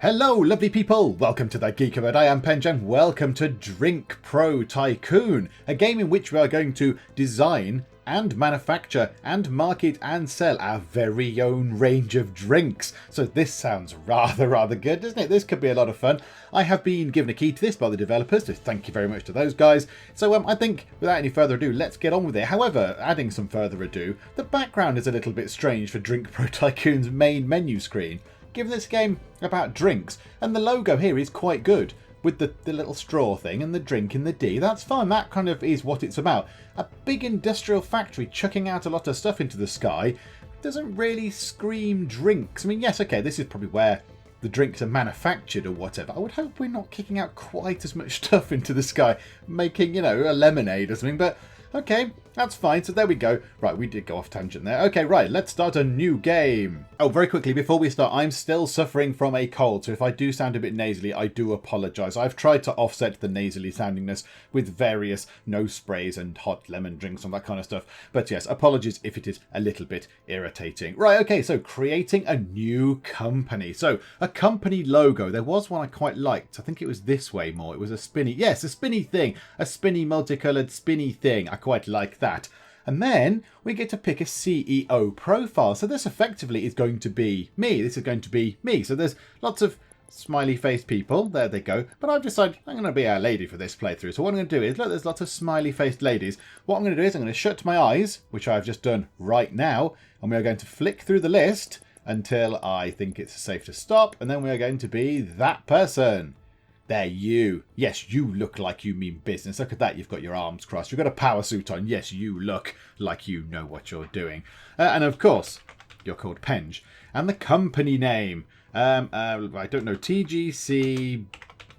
Hello lovely people, welcome to the Geek. I am Penj and welcome to Drink Pro Tycoon, a game in which we are going to design and manufacture and market and sell our very own range of drinks. So this sounds rather good, doesn't it? This could be a lot of fun. I have been given a key to this by the developers, so thank you very much to those guys. So I think without any further ado, let's get on with it. However, adding some further ado, the background is a little bit strange for Drink Pro Tycoon's main menu screen, given this game about drinks, and the logo here is quite good with the little straw thing and the drink in the D. That's fine, that kind of is what it's about. A big industrial factory chucking out a lot of stuff into the sky doesn't really scream drinks. I mean, yes, okay, this is probably where the drinks are manufactured or whatever. I would hope we're not kicking out quite as much stuff into the sky, making, you know, a lemonade or something, but okay, that's fine. So there we go. Right, we did go off tangent there. Okay, right, let's start a new game. Oh, very quickly, before we start, I'm still suffering from a cold, so if I do sound a bit nasally, I do apologise. I've tried to offset the nasally soundingness with various nose sprays and hot lemon drinks and that kind of stuff. But yes, apologies if it is a little bit irritating. Right, okay, so creating a new company. So, a company logo. There was one I quite liked. I think it was this way more. It was a spinny, yes, a spinny thing. A spinny, multicoloured, spinny thing. I quite like that. And then we get to pick a CEO profile. So this effectively is going to be me. This is going to be me. So there's lots of smiley faced people. There they go. But I've decided I'm going to be a lady for this playthrough. So what I'm going to do is, look, there's lots of smiley faced ladies. What I'm going to do is I'm going to shut my eyes, which I've just done right now. And we are going to flick through the list until I think it's safe to stop. And then we are going to be that person. There, you. Yes, you look like you mean business. Look at that. You've got your arms crossed. You've got a power suit on. Yes, you look like you know what you're doing. And of course, you're called Penj. And the company name. I don't know. TGC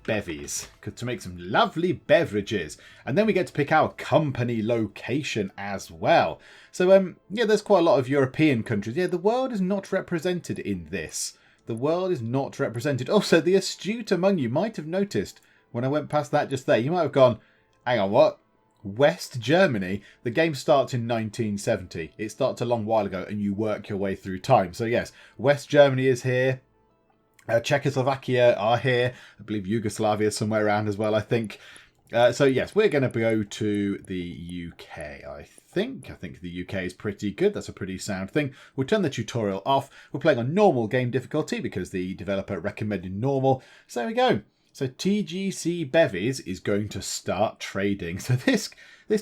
Bevvies. To make some lovely beverages. And then we get to pick our company location as well. So, yeah, there's quite a lot of European countries. Yeah, the world is not represented in this. The world is not represented. Also, the astute among you might have noticed when I went past that just there. You might have gone, hang on, what? West Germany? The game starts in 1970. It starts a long while ago and you work your way through time. So yes, West Germany is here. Czechoslovakia are here. I believe Yugoslavia is somewhere around as well, I think. So yes, we're going to go to the UK, I think the UK is pretty good. That's a pretty sound thing. We'll turn the tutorial off. We're playing on normal game difficulty because the developer recommended normal. So there we go. So TGC Bevvies is going to start trading. So this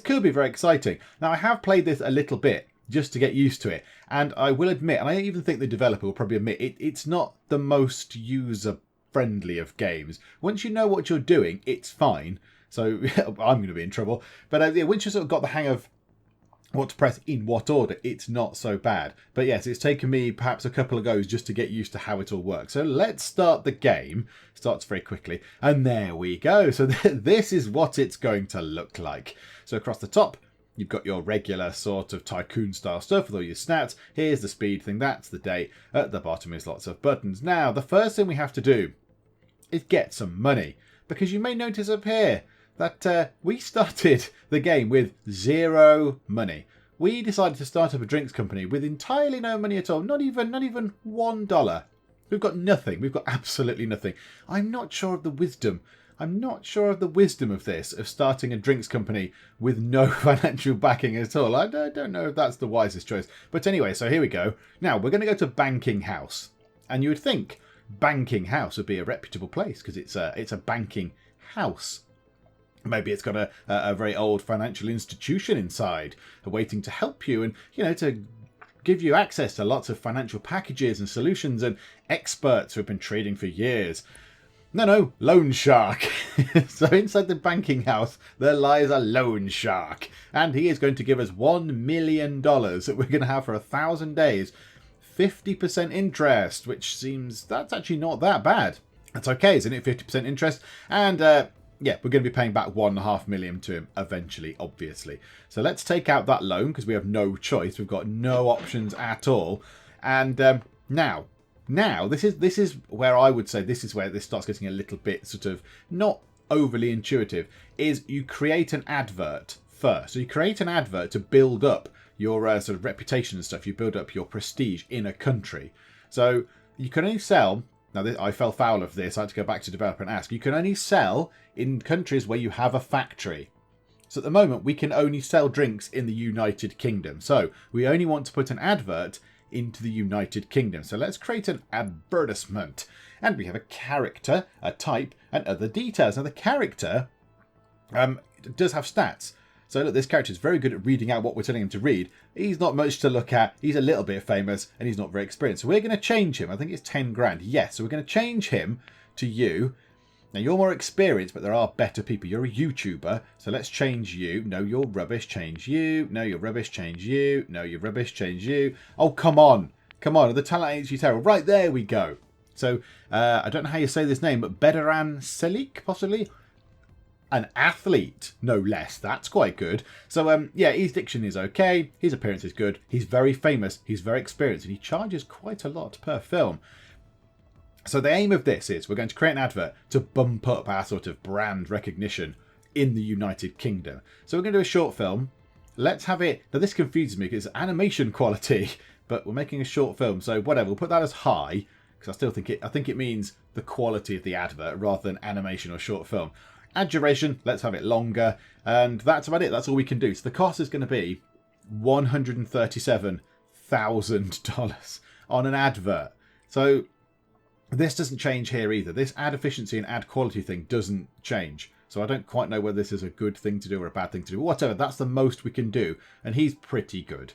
could be very exciting. Now I have played this a little bit just to get used to it. And I will admit, and I even think the developer will probably admit, it's not the most user friendly of games. Once you know what you're doing, it's fine. So I'm going to be in trouble. But once you sort of got the hang of what to press in what order, it's not so bad. But yes, it's taken me perhaps a couple of goes just to get used to how it all works. So let's start the game. Starts very quickly. And there we go. So this is what it's going to look like. So across the top, you've got your regular sort of tycoon style stuff with all your stats. Here's the speed thing. That's the date. At the bottom is lots of buttons. Now, the first thing we have to do is get some money. Because you may notice up here that we started the game with 0 money. We decided to start up a drinks company with entirely no money at all. Not even $1. We've got nothing. We've got absolutely nothing. I'm not sure of the wisdom. I'm not sure of the wisdom of this, of starting a drinks company with no financial backing at all. I don't know if that's the wisest choice. But anyway, so here we go. Now, we're going to go to Banking House. And you would think Banking House would be a reputable place because it's a banking house. Maybe it's got a very old financial institution inside waiting to help you and, you know, to give you access to lots of financial packages and solutions and experts who have been trading for years. No, loan shark. So inside the banking house, there lies a loan shark. And he is going to give us $1 million that we're going to have for 1,000 days. 50% interest, which seems, that's actually not that bad. That's okay, isn't it? 50% interest. And, yeah, we're going to be paying back $1.5 million to him eventually, obviously. So let's take out that loan because we have no choice. We've got no options at all. And now, this is where I would say this is where this starts getting a little bit sort of not overly intuitive, is you create an advert first. So you create an advert to build up your sort of reputation and stuff. You build up your prestige in a country. So you can only sell Now, I fell foul of this. I had to go back to developer and ask. You can only sell in countries where you have a factory. So at the moment, we can only sell drinks in the United Kingdom. So we only want to put an advert into the United Kingdom. So let's create an advertisement. And we have a character, a type, and other details. Now, the character does have stats. So look, this character is very good at reading out what we're telling him to read. He's not much to look at. He's a little bit famous, and he's not very experienced. So we're going to change him. I think it's 10 grand. Yes, so we're going to change him to you. Now, you're more experienced, but there are better people. You're a YouTuber, so let's change you. No, you're rubbish. Change you. No, you're rubbish. Change you. No, you're rubbish. Change you. Oh, come on. Come on. The talent agency terrible. Right, there we go. So, I don't know how you say this name, but Bedaran Selik, possibly? An athlete, no less. That's quite good. So, yeah, his diction is okay. His appearance is good. He's very famous. He's very experienced. And he charges quite a lot per film. So the aim of this is we're going to create an advert to bump up our sort of brand recognition in the United Kingdom. So we're going to do a short film. Let's have it... Now, this confuses me because it's animation quality, but we're making a short film. So whatever, we'll put that as high because I still think I think it means the quality of the advert rather than animation or short film. Ad duration, let's have it longer. And that's about it. That's all we can do. So the cost is going to be $137,000 on an advert. So this doesn't change here either. This ad efficiency and ad quality thing doesn't change. So I don't quite know whether this is a good thing to do or a bad thing to do. Whatever, that's the most we can do. And he's pretty good.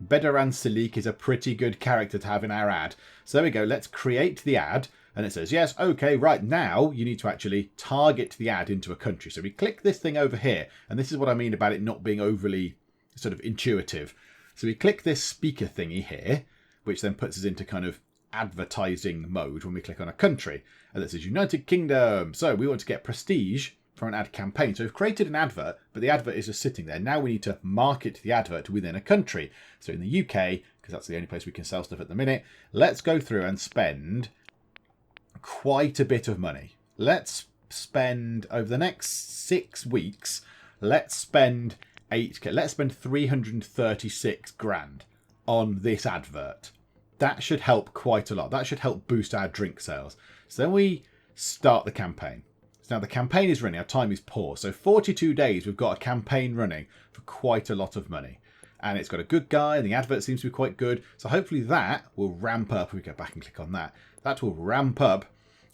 Bedaran Salik is a pretty good character to have in our ad. So there we go. Let's create the ad. And it says, yes, okay, right now you need to actually target the ad into a country. So we click this thing over here. And this is what I mean about it not being overly sort of intuitive. So we click this speaker thingy here, which then puts us into kind of advertising mode when we click on a country. And this is United Kingdom. So we want to get prestige for an ad campaign. So we've created an advert, but the advert is just sitting there. Now we need to market the advert within a country. So in the UK, because that's the only place we can sell stuff at the minute, let's go through and spend quite a bit of money. Let's spend over the next 6 weeks, let's spend 8K. Let's spend 336 grand on this advert. That should help quite a lot. That should help boost our drink sales. So then we start the campaign. So now the campaign is running. Our time is poor. So 42 days, we've got a campaign running for quite a lot of money. And it's got a good guy, and the advert seems to be quite good. So hopefully that will ramp up. We go back and click on that. That will ramp up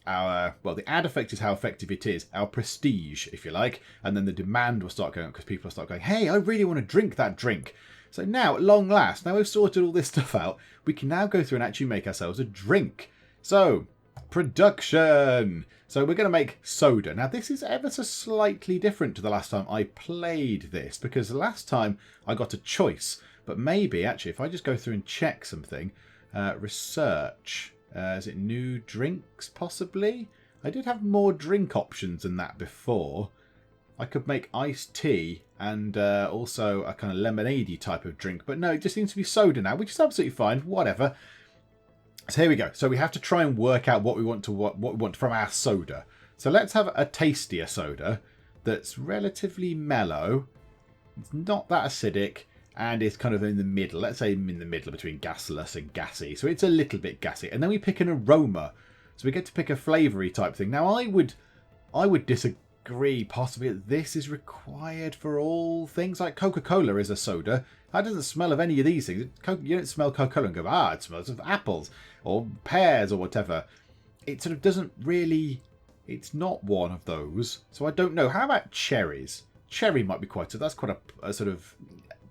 our, well, the ad effect is how effective it is, our prestige, if you like. And then the demand will start going up because people will start going, hey, I really want to drink that drink. So now, at long last, now we've sorted all this stuff out, we can now go through and actually make ourselves a drink. So, production. So we're going to make soda. Now, this is ever so slightly different to the last time I played this, because the last time I got a choice. But maybe, actually, if I just go through and check something, research, is it new drinks, possibly? I did have more drink options than that before. I could make iced tea and also a kind of lemonade-y type of drink. But no, it just seems to be soda now, which is absolutely fine. Whatever. So here we go. So we have to try and work out what we want from our soda. So let's have a tastier soda that's relatively mellow. It's not that acidic and it's kind of in the middle. Let's say in the middle between gasless and gassy. So it's a little bit gassy. And then we pick an aroma. So we get to pick a flavoury type thing. Now I would disagree possibly that this is required for all things. Like Coca-Cola is a soda. That doesn't smell of any of these things. You don't smell Coca-Cola and go, it smells of apples or pears or whatever. It sort of doesn't really... It's not one of those. So I don't know. How about cherries? Cherry might be quite... That's quite a sort of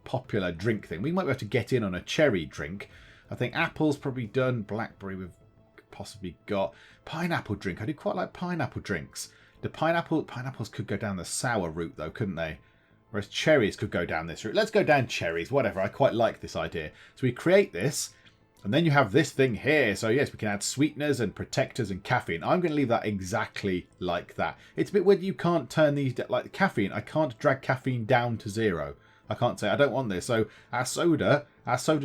popular drink thing. We might be able to get in on a cherry drink. I think apple's probably done. Blackberry we've possibly got. Pineapple drink. I do quite like pineapple drinks. The pineapples could go down the sour route though, couldn't they? Whereas cherries could go down this route. Let's go down cherries, whatever. I quite like this idea. So we create this, and then you have this thing here. So yes, we can add sweeteners and protectors and caffeine. I'm going to leave that exactly like that. It's a bit weird you can't turn these, like caffeine, I can't drag caffeine down to 0. I can't say I don't want this. So our soda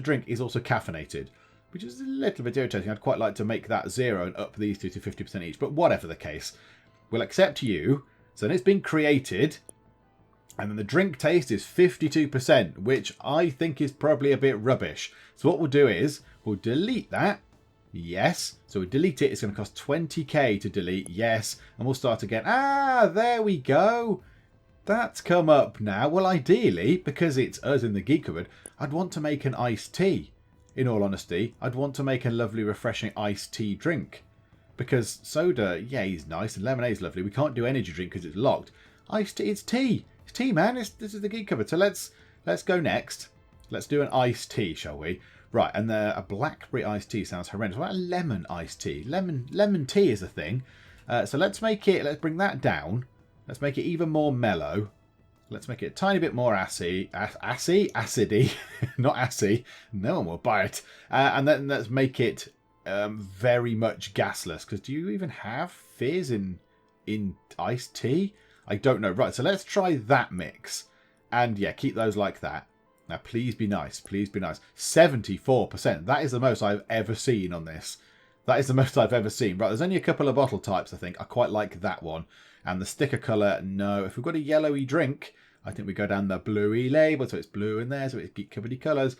drink is also caffeinated, which is a little bit irritating. I'd quite like to make that 0 and up these two to 50% each. But whatever the case, we'll accept you. So then it's been created. And then the drink taste is 52%, which I think is probably a bit rubbish. So what we'll do is we'll delete that. Yes. So we delete it. It's going to cost 20k to delete. Yes. And we'll start again. Ah, there we go. That's come up now. Well, ideally, because it's us in the Geek Cupboard, I'd want to make an iced tea. In all honesty, I'd want to make a lovely, refreshing iced tea drink. Because soda, yeah, is nice, and lemonade's lovely. We can't do energy drink because it's locked. Iced tea, it's tea. It's tea, man. This is the Geek Cupboard. So let's go next. Let's do an iced tea, shall we? Right, and a blackberry iced tea sounds horrendous. What about a lemon iced tea? Lemon tea is a thing. So let's bring that down. Let's make it even more mellow. Let's make it a tiny bit more acidy, not assy. No one will buy it. And then let's make it very much gasless. Because do you even have fizz in iced tea? I don't know. Right, so let's try that mix. And yeah, keep those like that. Now, please be nice. Please be nice. 74%. That is the most I've ever seen on this. That is the most I've ever seen. Right, there's only a couple of bottle types, I think. I quite like that one. And the sticker colour, no. If we've got a yellowy drink, I think we go down the bluey label. So it's blue in there, so it's Geek Cupboardy colours.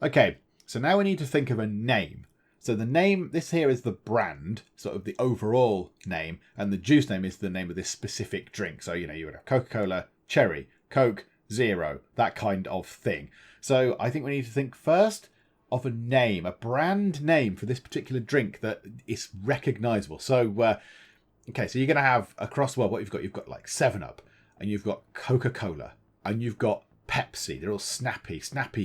Okay, so now we need to think of a name. So the name, this here is the brand, sort of the overall name. And the juice name is the name of this specific drink. So, you know, you would have Coca-Cola, Cherry, Coke, Zero, that kind of thing. So I think we need to think first of a name, a brand name for this particular drink that is recognisable. So, okay, so you're going to have across the world, what you've got like 7-Up, and you've got Coca-Cola, and you've got Pepsi. They're all snappy,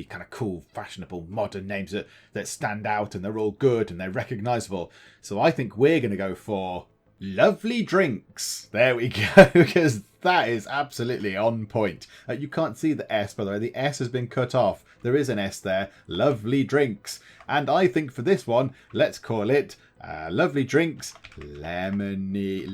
kind of cool, fashionable, modern names that stand out, and they're all good, and they're recognisable. So I think we're going to go for Lovely Drinks. There we go, because that is absolutely on point. You can't see the S, by the way. The S has been cut off. There is an S there. Lovely Drinks. And I think for this one, let's call it Lovely Drinks lemony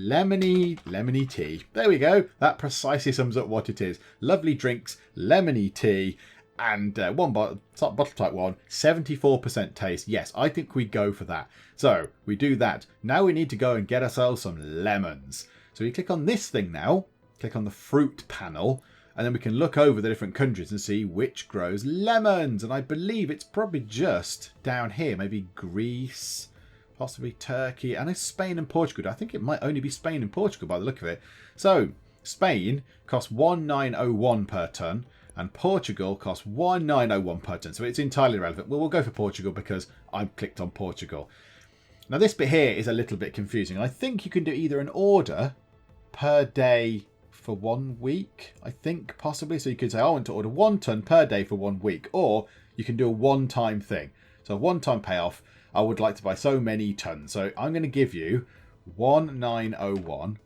tea. There we go. That precisely sums up what it is. Lovely Drinks lemony tea. And one bottle type 1, 74% taste. Yes, I think we go for that. So we do that. Now we need to go and get ourselves some lemons. So we click on this thing now. Click on the fruit panel. And then we can look over the different countries and see which grows lemons. And I believe it's probably just down here. Maybe Greece, possibly Turkey. And it's Spain and Portugal. I think it might only be Spain and Portugal by the look of it. So Spain costs 1901 per tonne. And Portugal costs 1901 per tonne. So it's entirely irrelevant. Well, we'll go for Portugal because I've clicked on Portugal. Now this bit here is a little bit confusing. I think you can do either an order per day for 1 week, I think, possibly. So you could say, I want to order 1 tonne per day for 1 week. Or you can do a one-time thing. So a one-time payoff, I would like to buy so many tonnes. So I'm going to give you 1901.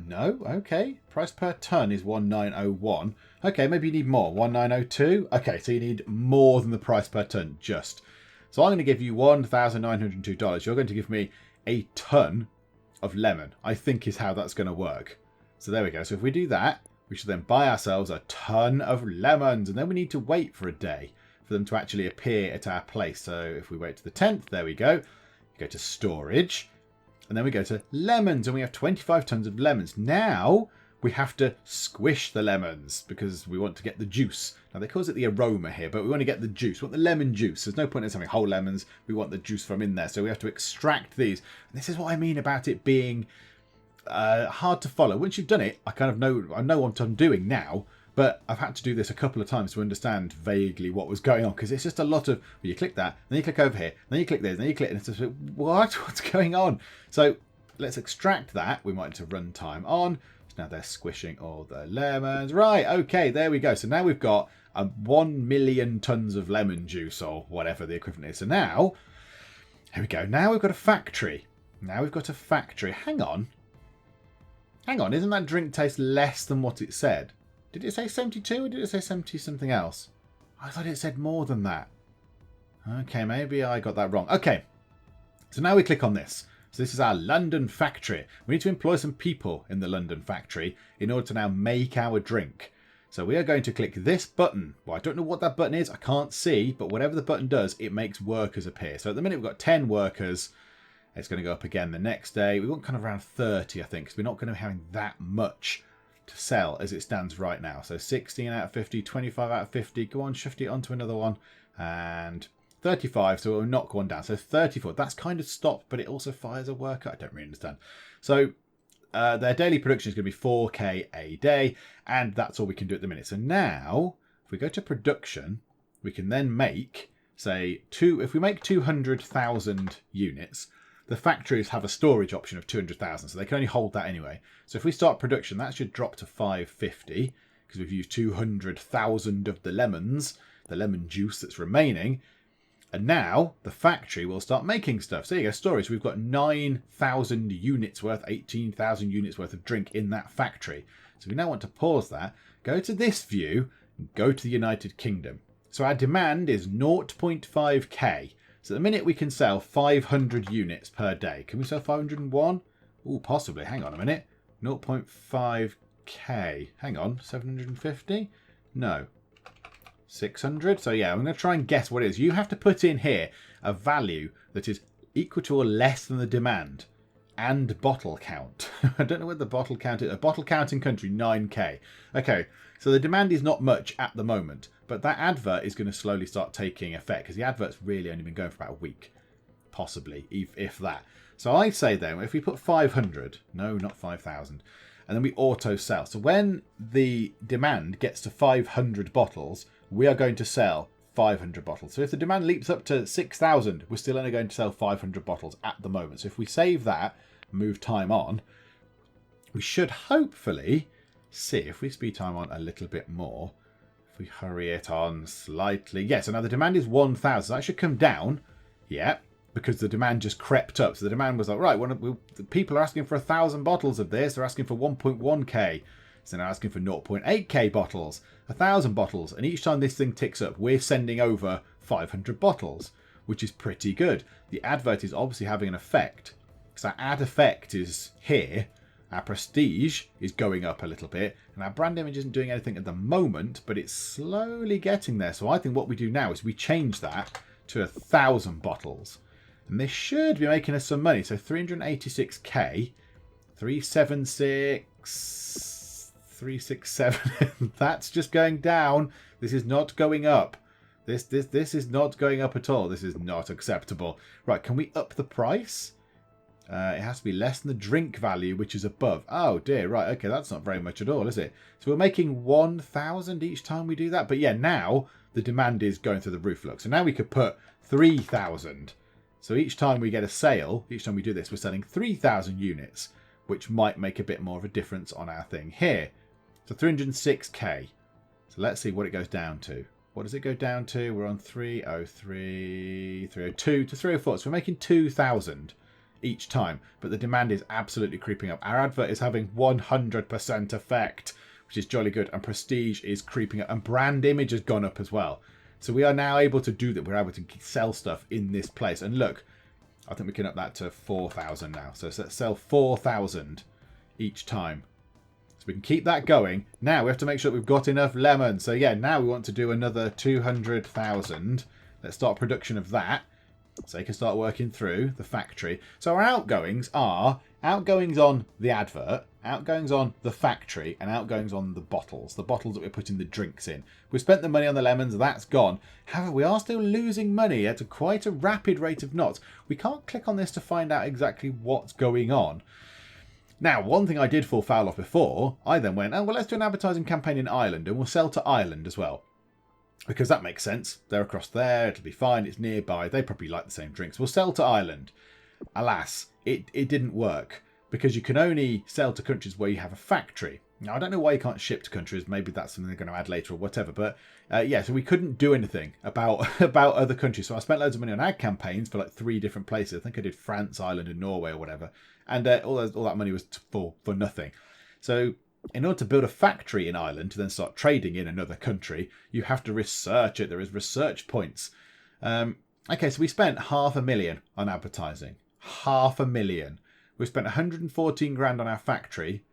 No, okay. Price per tonne is 1901. Okay, maybe you need more. 1902. Okay, so you need more than the price per tonne, just. So I'm going to give you $1,902. You're going to give me a tonne of lemon, I think is how that's going to work. So there we go. So if we do that, we should then buy ourselves a tonne of lemons. And then we need to wait for a day for them to actually appear at our place. So if we wait to the 10th, there we go. Go to storage. And then we go to lemons, and we have 25 tons of lemons. Now we have to squish the lemons because we want to get the juice. Now they call it the aroma here, but we want to get the juice. We want the lemon juice. There's no point in having whole lemons. We want the juice from in there. So we have to extract these. And this is what I mean about it being hard to follow. Once you've done it, I know what I'm doing now. But I've had to do this a couple of times to understand vaguely what was going on, because it's just a lot of, well, you click that, then you click over here, then you click this, then you click, and it's just, what's going on? So let's extract that. We might need to run time on. So now they're squishing all the lemons. Right, okay, there we go. So now we've got 1 million tons of lemon juice, or whatever the equivalent is. So now, here we go. Now we've got a factory. Now we've got a factory. Hang on. Isn't that drink taste less than what it said? Did it say 72 or did it say 70 something else? I thought it said more than that. Okay, maybe I got that wrong. Okay, so now we click on this. So this is our London factory. We need to employ some people in the London factory in order to now make our drink. So we are going to click this button. Well, I don't know what that button is. I can't see, but whatever the button does, it makes workers appear. So at the minute we've got 10 workers. It's going to go up again the next day. We want kind of around 30, I think, because we're not going to be having that much to sell as it stands right now. So 16 out of 50, 25 out of 50. Go on, shift it onto another one. And 35, so we'll knock one down. So 34. That's kind of stopped, but it also fires a worker. I don't really understand. So their daily production is going to be 4k a day, and that's all we can do at the minute. So now, if we go to production, we can then make, say, if we make 200,000 units, the factories have a storage option of 200,000, so they can only hold that anyway. So if we start production, that should drop to 550, because we've used 200,000 of the lemons, the lemon juice that's remaining. And now the factory will start making stuff. So there you go, storage. We've got 9,000 units worth, 18,000 units worth of drink in that factory. So we now want to pause that, go to this view, and go to the United Kingdom. So our demand is 0.5k. So at the minute we can sell 500 units per day. Can we sell 501? Oh, possibly. Hang on a minute. 0.5k. Hang on, 750? No. 600. So yeah, I'm going to try and guess what it is. You have to put in here a value that is equal to or less than the demand and bottle count. I don't know what the bottle count is. A bottle count in country, 9k. Okay, so the demand is not much at the moment, but that advert is going to slowly start taking effect because the advert's really only been going for about a week, possibly, if that. So I say then, if we put 500, no, not 5,000, and then we auto sell. So when the demand gets to 500 bottles, we are going to sell 500 bottles. So if the demand leaps up to 6,000, we're still only going to sell 500 bottles at the moment. So if we save that, move time on, we should hopefully see if we speed time on a little bit more. If we hurry it on slightly. Yeah, so now the demand is 1,000. So that should come down. Yeah, because the demand just crept up. So the demand was like, right, the people are asking for 1,000 bottles of this. They're asking for 1.1k. So now asking for 0.8k bottles, 1,000 bottles, and each time this thing ticks up, we're sending over 500 bottles, which is pretty good. The advert is obviously having an effect, because our ad effect is here, our prestige is going up a little bit, and our brand image isn't doing anything at the moment, but it's slowly getting there. So I think what we do now is we change that to 1,000 bottles, and this should be making us some money. So 386k, 367. That's just going down. This is not going up. This is not going up at all. This is not acceptable. Right, can we up the price? It has to be less than the drink value, which is above. Oh dear, right, okay, that's not very much at all, is it? So we're making 1,000 each time we do that. But yeah, now the demand is going through the roof. Look, so now we could put 3,000. So each time we get a sale, each time we do this, we're selling 3,000 units, which might make a bit more of a difference on our thing here. So 306k. So let's see what it goes down to. What does it go down to? We're on 303, 302 to 304. So we're making 2,000 each time. But the demand is absolutely creeping up. Our advert is having 100% effect, which is jolly good. And prestige is creeping up. And brand image has gone up as well. So we are now able to do that. We're able to sell stuff in this place. And look, I think we can up that to 4,000 now. So let's sell 4,000 each time. So we can keep that going. Now we have to make sure we've got enough lemon. So yeah, now we want to do another 200,000. Let's start production of that. So you can start working through the factory. So our outgoings are outgoings on the advert, outgoings on the factory, and outgoings on the bottles. The bottles that we're putting the drinks in. We've spent the money on the lemons, that's gone. However, we are still losing money at quite a rapid rate of knots. We can't click on this to find out exactly what's going on. Now, one thing I did fall foul of before, I then went, oh, well, let's do an advertising campaign in Ireland and we'll sell to Ireland as well. Because that makes sense. They're across there, it'll be fine, it's nearby, they probably like the same drinks. We'll sell to Ireland. Alas, it didn't work because you can only sell to countries where you have a factory. Now, I don't know why you can't ship to countries. Maybe that's something they're going to add later or whatever. But yeah, so we couldn't do anything about other countries. So I spent loads of money on ad campaigns for like 3 different places. I think I did France, Ireland, and Norway or whatever. And all that money was for nothing. So in order to build a factory in Ireland to then start trading in another country, you have to research it. There is research points. Okay, so we spent $500,000 on advertising. $500,000. We spent 114 grand on our factory.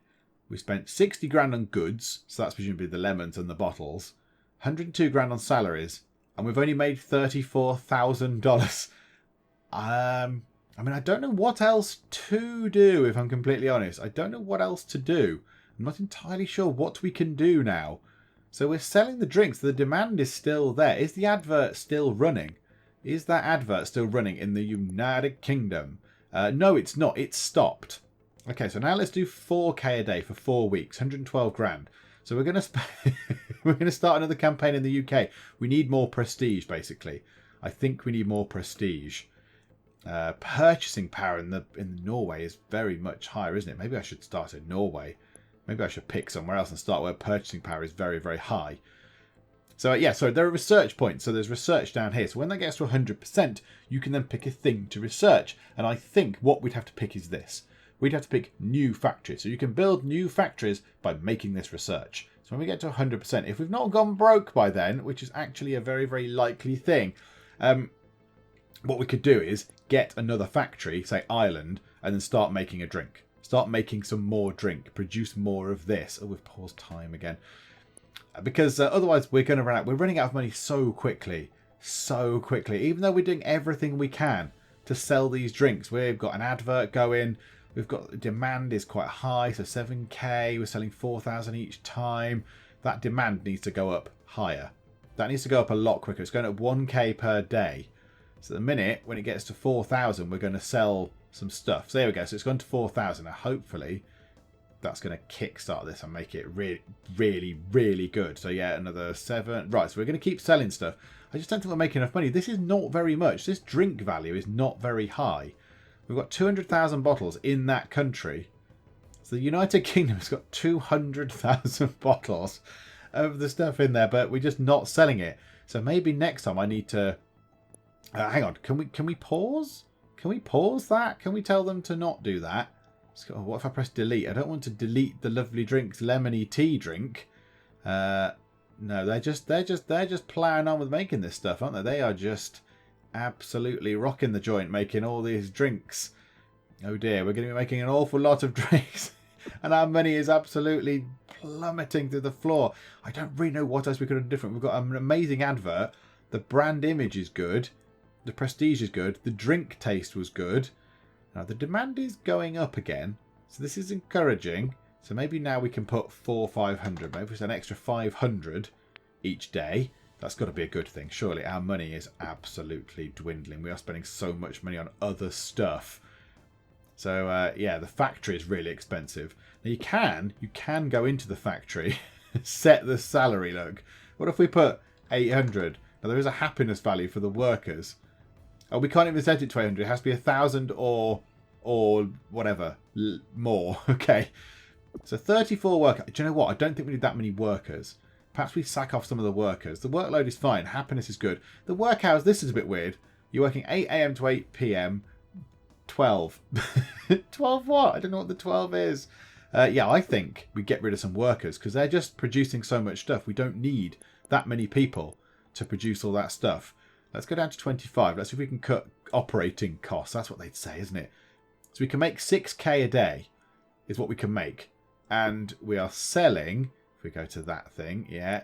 We spent 60 grand on goods, so that's presumably the lemons and the bottles. 102 grand on salaries, and we've only made $34,000. I mean, I don't know what else to do, if I'm completely honest. I don't know what else to do. I'm not entirely sure what we can do now. So we're selling the drinks. The demand is still there. Is the advert still running? Is that advert still running in the United Kingdom? No, it's not. It's stopped. Okay, so now let's do 4k a day for 4 weeks, 112 grand. So we're going to we're going to start another campaign in the UK. We need more prestige, basically. I think we need more prestige. Purchasing power in Norway is very much higher, isn't it? Maybe I should start in Norway. Maybe I should pick somewhere else and start where purchasing power is very, very high. So yeah, so there are research points. So there's research down here. So when that gets to 100%, you can then pick a thing to research. And I think what we'd have to pick is this. We'd have to pick new factories. So you can build new factories by making this research. So when we get to 100%, if we've not gone broke by then, which is actually a very, very likely thing, what we could do is get another factory, say Ireland, and then start making a drink. Start making some more drink. Produce more of this. Oh, we've paused time again. Because otherwise we're going to run out. We're running out of money so quickly. So quickly. Even though we're doing everything we can to sell these drinks. We've got an advert going. We've got demand is quite high. So 7k. We're selling 4,000 each time. That demand needs to go up higher. That needs to go up a lot quicker. It's going up 1k per day. So at the minute, when it gets to 4,000, we're going to sell some stuff. So there we go. So it's gone to 4,000. Now, hopefully, that's going to kickstart this and make it really, really, really good. So yeah, another 7. Right, so we're going to keep selling stuff. I just don't think we're making enough money. This is not very much. This drink value is not very high. We've got 200,000 bottles in that country. So the United Kingdom has got 200,000 bottles of the stuff in there, but we're just not selling it. So maybe next time I need to... hang on, can we pause? Can we pause that? Can we tell them to not do that? Oh, what if I press delete? I don't want to delete the lovely drinks, lemony tea drink. No, they're just plowing on with making this stuff, aren't they? They are just absolutely rocking the joint, making all these drinks. Oh dear, we're going to be making an awful lot of drinks, and our money is absolutely plummeting to the floor. I don't really know what else we could have done different. We've got an amazing advert. The brand image is good. The prestige is good. The drink taste was good. Now the demand is going up again, so this is encouraging. So maybe now we can put 500. Maybe it's an extra 500 each day. That's got to be a good thing. Surely our money is absolutely dwindling. We are spending so much money on other stuff. So yeah, the factory is really expensive. Now you can go into the factory, set the salary. Look, what if we put 800? Now there is a happiness value for the workers. Oh, we can't even set it to 800. It has to be 1,000 or whatever more. Okay. So 34 workers. Do you know what? I don't think we need that many workers. Perhaps we sack off some of the workers. The workload is fine. Happiness is good. The work hours, this is a bit weird. You're working 8 a.m. to 8 p.m. 12. 12 what? I don't know what the 12 is. Yeah, I think we get rid of some workers because they're just producing so much stuff. We don't need that many people to produce all that stuff. Let's go down to 25. Let's see if we can cut operating costs. That's what they'd say, isn't it? So we can make 6k a day is what we can make. And we are selling, if we go to that thing, yeah,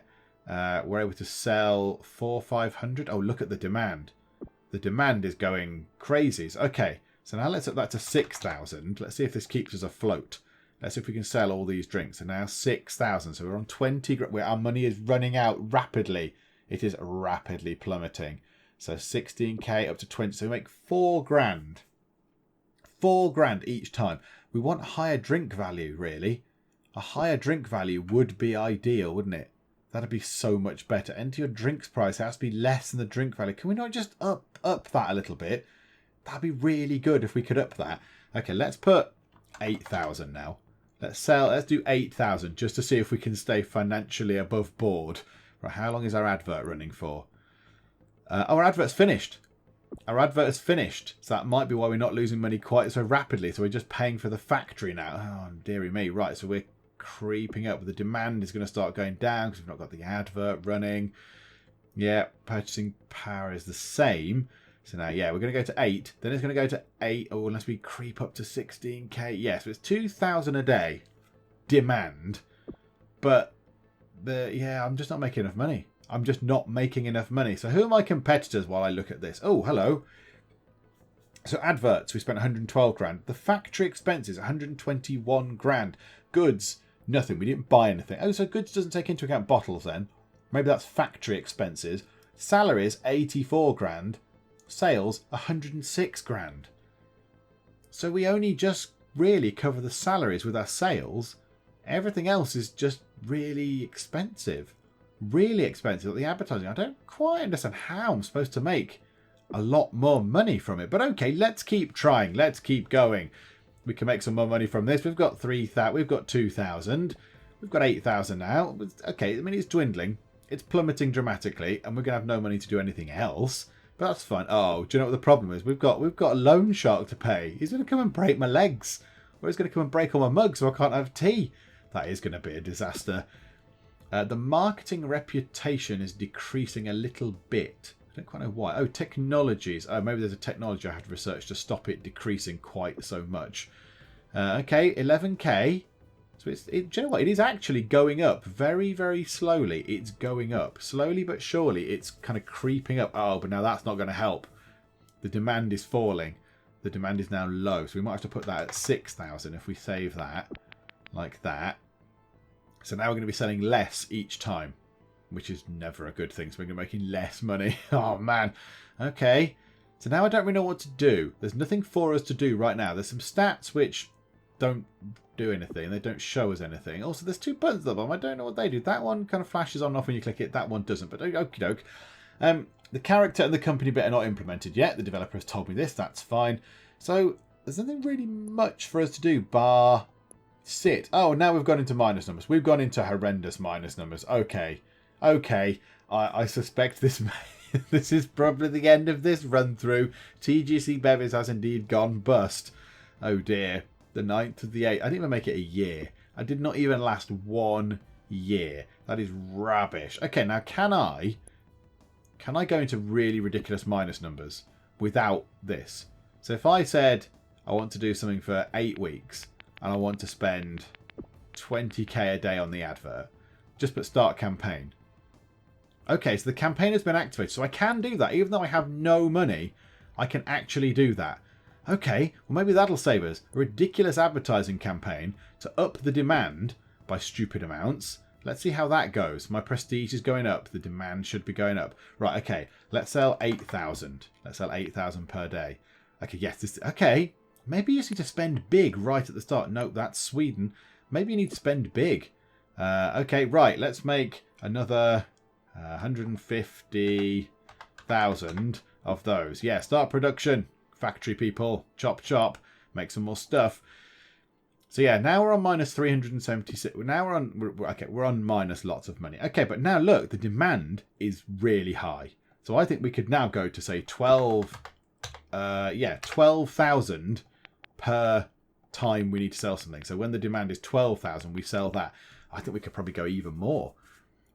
we're able to sell 500. Oh, look at the demand. The demand is going crazy. Okay, so now let's up that to 6,000. Let's see if this keeps us afloat. Let's see if we can sell all these drinks. And now 6,000. So we're on 20. Our money is running out rapidly. It is rapidly plummeting. So 16k up to 20. So we make 4 grand. 4 grand each time. We want higher drink value, really. A higher drink value would be ideal, wouldn't it? That'd be so much better. Enter your drinks price. It has to be less than the drink value. Can we not just up that a little bit? That'd be really good if we could up that. Okay, let's put 8,000 now. Let's do 8,000 just to see if we can stay financially above board. Right, how long is our advert running for? Our advert's finished. Our advert is finished. So that might be why we're not losing money quite so rapidly. So we're just paying for the factory now. Oh, dearie me. Right, so we're creeping up. The demand is going to start going down because we've not got the advert running. Yeah, purchasing power is the same. So now, yeah, we're going to go to 8. Then it's going to go to 8. Oh, unless we creep up to 16k. Yes, so it's 2,000 a day demand. But yeah, I'm just not making enough money. I'm just not making enough money. So who are my competitors while I look at this? Oh, hello. So adverts, we spent 112 grand. The factory expenses, 121 grand. Goods, nothing. We didn't buy anything. Oh, so goods doesn't take into account bottles then. Maybe that's factory expenses. Salaries, 84 grand. sales 106 grand. So we only just really cover the salaries with our sales. Everything else is just really expensive. Really expensive. The advertising, I don't quite understand how I'm supposed to make a lot more money from it. But okay, let's keep trying. Let's keep going. We can make some more money from this. We've got 3,000. We've got 2,000. We've got 8,000 now. Okay, I mean, it's dwindling. It's plummeting dramatically. And we're going to have no money to do anything else. But that's fine. Oh, do you know what the problem is? We've got a loan shark to pay. He's going to come and break my legs. Or he's going to come and break all my mugs so I can't have tea. That is going to be a disaster. The marketing reputation is decreasing a little bit. I don't quite know why. Oh, technologies. Oh, maybe there's a technology I have to research to stop it decreasing quite so much. Okay, 11k. So do you know what? It is actually going up very, very slowly. It's going up. Slowly but surely, it's kind of creeping up. Oh, but now that's not going to help. The demand is falling. The demand is now low. So we might have to put that at 6,000 if we save that. Like that. So now we're going to be selling less each time, which is never a good thing. So we're going to be making less money. Oh, man. Okay. So now I don't really know what to do. There's nothing for us to do right now. There's some stats which don't do anything. They don't show us anything. Also, there's 2 buttons at the bottom. I don't know what they do. That one kind of flashes on and off when you click it. That one doesn't. But okie doke. The character and the company bit are not implemented yet. The developer has told me this. That's fine. So there's nothing really much for us to do bar sit. Oh, now we've gone into minus numbers. We've gone into horrendous minus numbers. Okay. Okay. I suspect this this is probably the end of this run through. TGC Bevvies has indeed gone bust. Oh dear. The 9th of the 8th. I didn't even make it a year. I did not even last 1 year. That is rubbish. Okay, now can I go into really ridiculous minus numbers without this? So if I said I want to do something for 8 weeks and I want to spend 20k a day on the advert, just put start campaign. Okay, so the campaign has been activated, so I can do that. Even though I have no money, I can actually do that. Okay, well maybe that'll save us. A ridiculous advertising campaign to up the demand by stupid amounts. Let's see how that goes. My prestige is going up. The demand should be going up. Right, okay. Let's sell 8,000. Let's sell 8,000 per day. Okay, yes. Okay. Maybe you just need to spend big right at the start. No, that's Sweden. Maybe you need to spend big. Okay, right. Let's make another 150,000 of those. Yeah, start production. Factory people. Chop, chop. Make some more stuff. So yeah, now we're on minus 376. Now we're on minus lots of money. Okay, but now look, the demand is really high. So I think we could now go to say 12,000 per time we need to sell something. So when the demand is 12,000, we sell that. I think we could probably go even more.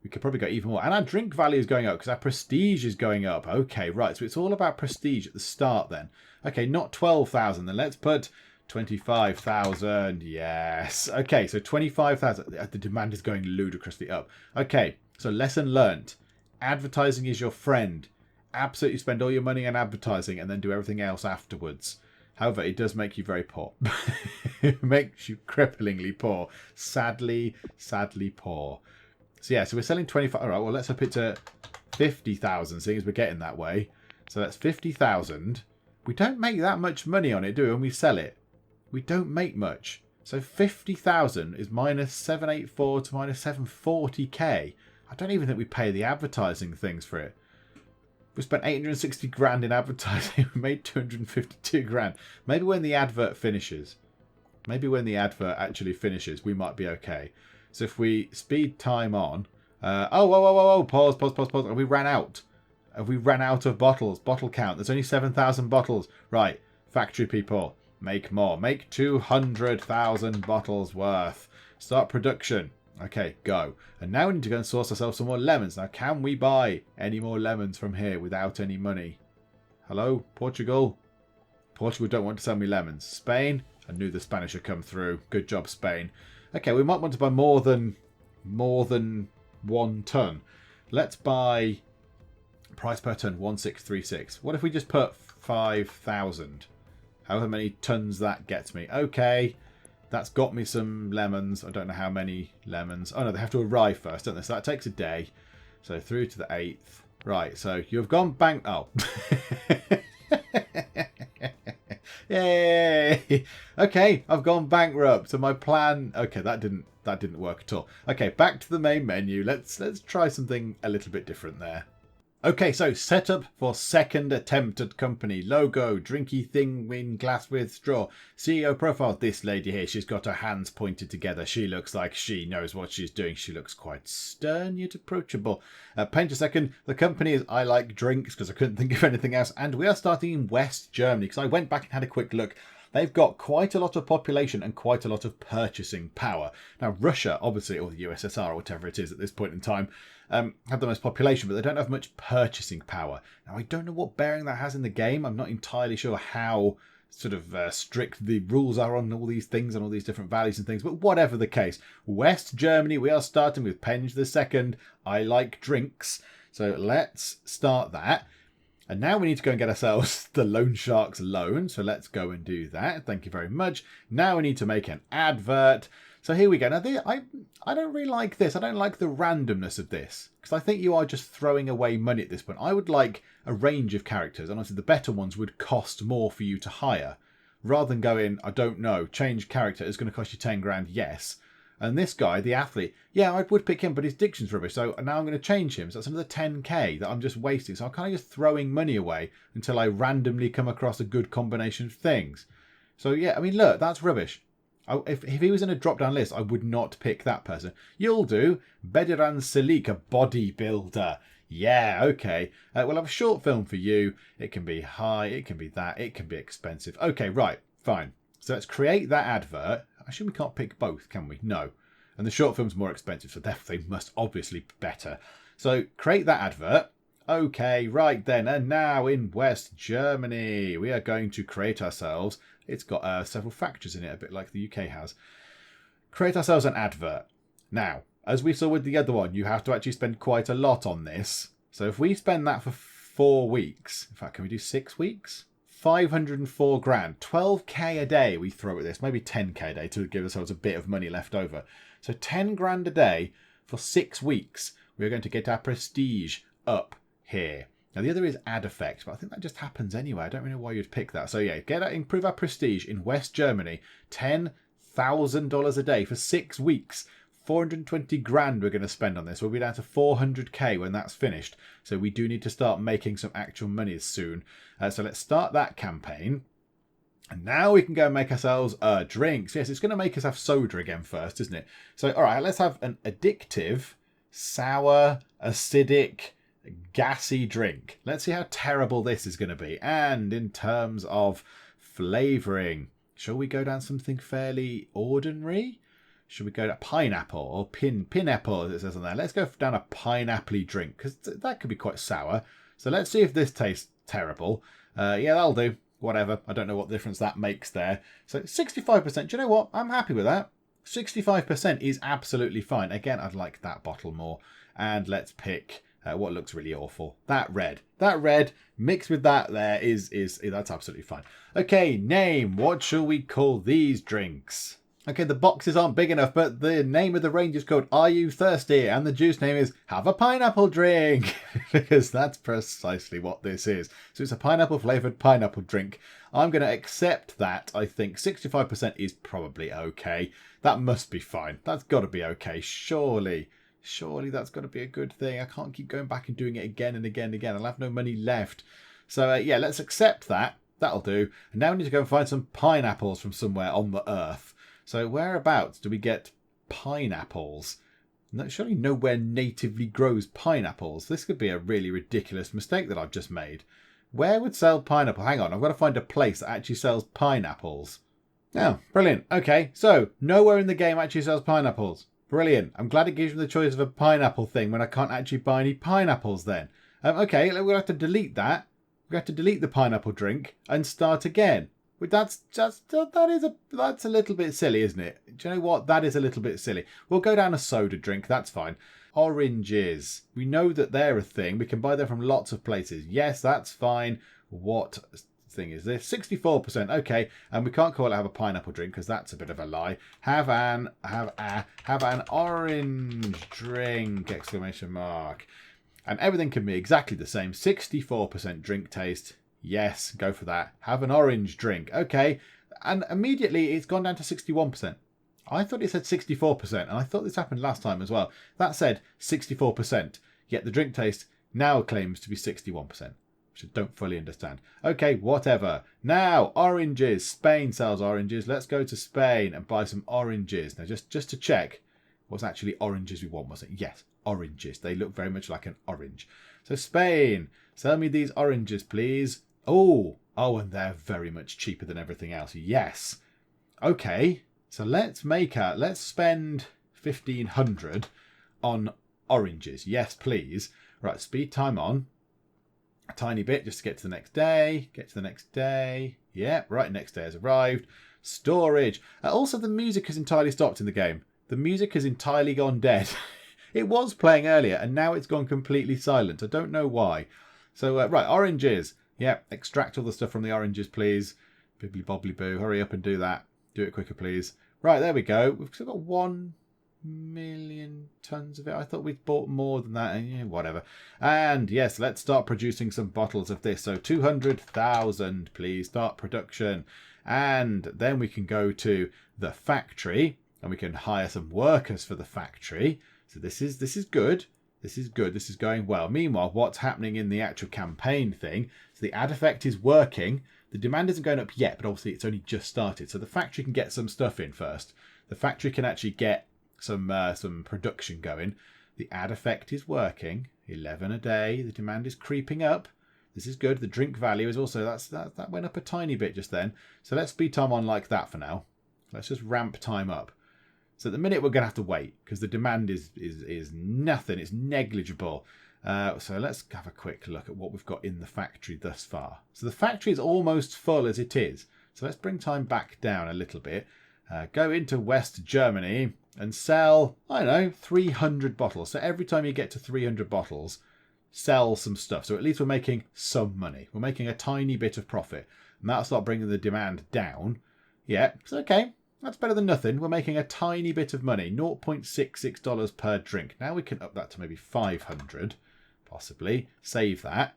And our drink value is going up because our prestige is going up. Okay, right. So it's all about prestige at the start then. Okay, not 12,000. Then let's put 25,000. Yes. Okay, so 25,000. The demand is going ludicrously up. Okay, so lesson learned. Advertising is your friend. Absolutely spend all your money on advertising and then do everything else afterwards. However, it does make you very poor. It makes you cripplingly poor. Sadly, sadly poor. So yeah, so we're selling 25. All right, well, let's up it to 50,000, seeing as we're getting that way. So that's 50,000. We don't make that much money on it, do we, when we sell it? We don't make much. So 50,000 is minus 784 to minus 740k. I don't even think we pay the advertising things for it. We spent 860 grand in advertising. We made 252 grand. Maybe when the advert finishes. Maybe when the advert actually finishes, we might be okay. So if we speed time on... whoa. Pause. Have we ran out? Have we ran out of bottles? Bottle count. There's only 7,000 bottles. Right. Factory people. Make more. Make 200,000 bottles worth. Start production. Okay, go. And now we need to go and source ourselves some more lemons. Now, can we buy any more lemons from here without any money? Hello, Portugal? Portugal don't want to sell me lemons. Spain? I knew the Spanish would come through. Good job, Spain. Okay, we might want to buy more than 1 ton. Let's buy price per ton 1636. What if we just put 5,000? However many tons that gets me. Okay, that's got me some lemons. I don't know how many lemons. Oh no, they have to arrive first, don't they? So that takes a day. So through to the 8th. Right, so you've gone bank... Oh. Yay! Okay, I've gone bankrupt. So my plan... Okay, that didn't work at all. Okay, back to the main menu. Let's try something a little bit different there. Okay, so setup for second attempt at company. Logo, drinky thing in glass with straw. CEO profile, this lady here, she's got her hands pointed together. She looks like she knows what she's doing. She looks quite stern yet approachable. Paint a second. The company is I Like Drinks, because I couldn't think of anything else. And we are starting in West Germany, because I went back and had a quick look. They've got quite a lot of population and quite a lot of purchasing power. Now, Russia, obviously, or the USSR, or whatever it is at this point in time, have the most population, but they don't have much purchasing power. Now, I don't know what bearing that has in the game. I'm not entirely sure how sort of strict the rules are on all these things and all these different values and things, but whatever the case. West Germany, we are starting with Penge the Second. I Like Drinks. So let's start that. And now we need to go and get ourselves the Loan Sharks loan. So let's go and do that. Thank you very much. Now we need to make an advert. So here we go. Now, I don't really like this. I don't like the randomness of this, because I think you are just throwing away money at this point. I would like a range of characters, and obviously the better ones would cost more for you to hire, rather than going, I don't know, change character is going to cost you 10 grand, yes. And this guy, the athlete, yeah, I would pick him, but his diction's rubbish, so now I'm going to change him. So that's another 10k that I'm just wasting. So I'm kind of just throwing money away until I randomly come across a good combination of things. So yeah, I mean, look, that's rubbish. If he was in a drop-down list, I would not pick that person. You'll do. Bediran Selik, a bodybuilder. Yeah, okay. We'll have a short film for you. It can be high, it can be that, it can be expensive. Okay, right, fine. So let's create that advert. I assume we can't pick both, can we? No. And the short film's more expensive, so therefore they must obviously be better. So create that advert. Okay, right then. And now in West Germany, we are going to create ourselves... It's got several factors in it, a bit like the UK has. Create ourselves an advert. Now, as we saw with the other one, you have to actually spend quite a lot on this. So if we spend that for 4 weeks, in fact, can we do 6 weeks? 504 grand, 12k a day we throw at this, maybe 10k a day to give ourselves a bit of money left over. So 10 grand a day for 6 weeks. We're going to get our prestige up here. Now, the other is ad effect, but I think that just happens anyway. I don't really know why you'd pick that. So, yeah, improve our prestige in West Germany. $10,000 a day for 6 weeks. 420 grand we're going to spend on this. We'll be down to 400k when that's finished. So we do need to start making some actual money soon. So let's start that campaign. And now we can go and make ourselves drinks. Yes, it's going to make us have soda again first, isn't it? So, all right, let's have an addictive, sour, acidic... gassy drink. Let's see how terrible this is going to be. And in terms of flavouring, shall we go down something fairly ordinary? Should we go to pineapple or pineapple, as it says on there? Let's go down a pineapple-y drink, because that could be quite sour. So let's see if this tastes terrible. Yeah, that'll do. Whatever. I don't know what difference that makes there. So 65%. Do you know what? I'm happy with that. 65% is absolutely fine. Again, I'd like that bottle more. And let's pick... what looks really awful. That red mixed with that there is that's absolutely fine. Okay, name. What shall we call these drinks? Okay, the boxes aren't big enough, but the name of the range is called Are You Thirsty? And the juice name is Have a Pineapple Drink, because that's precisely what this is. So it's a pineapple flavoured pineapple drink. I'm going to accept that. I think 65% is probably okay. That must be fine. That's got to be okay, surely. Surely that's got to be a good thing. I can't keep going back and doing it again and again and again. I'll have no money left. So, yeah, let's accept that. That'll do. And now we need to go and find some pineapples from somewhere on the earth. So whereabouts do we get pineapples? Surely nowhere natively grows pineapples. This could be a really ridiculous mistake that I've just made. Where would sell pineapple? Hang on, I've got to find a place that actually sells pineapples. Oh, brilliant. Okay, so nowhere in the game actually sells pineapples. Brilliant. I'm glad it gives me the choice of a pineapple thing when I can't actually buy any pineapples then. Okay, we'll have to delete that. We have to delete the pineapple drink and start again. That's a little bit silly, isn't it? Do you know what? That is a little bit silly. We'll go down a soda drink. That's fine. Oranges. We know that they're a thing. We can buy them from lots of places. Yes, that's fine. What thing is this? 64%. Okay, and we can't call it have a pineapple drink because that's a bit of a lie. Have an orange drink! Exclamation mark. And everything can be exactly the same. 64% drink taste. Yes, go for that. Have an orange drink. Okay. And immediately it's gone down to 61%. I thought it said 64%, and I thought this happened last time as well. That said 64%, yet the drink taste now claims to be 61%, which I don't fully understand. Okay, whatever. Now, oranges. Spain sells oranges. Let's go to Spain and buy some oranges. Now, just to check, it was actually oranges we want, was it? Yes, oranges. They look very much like an orange. So Spain, sell me these oranges, please. Oh, and they're very much cheaper than everything else. Yes. Okay. So let's spend 1,500 on oranges. Yes, please. Right, speed time on. A tiny bit just to get to the next day. Get to the next day. Yeah, right, next day has arrived. Storage. Also, the music has entirely stopped in the game. The music has entirely gone dead. It was playing earlier, and now it's gone completely silent. I don't know why. So, right, oranges. Yeah, extract all the stuff from the oranges, please. Bibbly bobbly boo. Hurry up and do that. Do it quicker, please. Right, there we go. We've still got 1 million tons of it. I thought we'd bought more than that. Yeah, whatever. And yes, let's start producing some bottles of this. So 200,000, please. Start production. And then we can go to the factory and we can hire some workers for the factory. So this is good. This is good. This is going well. Meanwhile, what's happening in the actual campaign thing? So the ad effect is working. The demand isn't going up yet, but obviously it's only just started. So the factory can get some stuff in first. The factory can actually get some production going. The ad effect is working. 11 a day. The demand is creeping up. This is good. The drink value is also, that went up a tiny bit just then. So let's speed time on like that for now. Let's just ramp time up. So at the minute we're going to have to wait because the demand is nothing. It's negligible. So let's have a quick look at what we've got in the factory thus far. So the factory is almost full as it is. So let's bring time back down a little bit. Go into West Germany and sell, I don't know, 300 bottles. So every time you get to 300 bottles, sell some stuff. So at least we're making some money. We're making a tiny bit of profit. And that'll start bringing the demand down. Yeah, it's okay. That's better than nothing. We're making a tiny bit of money. $0.66 per drink. Now we can up that to maybe 500. Possibly. Save that.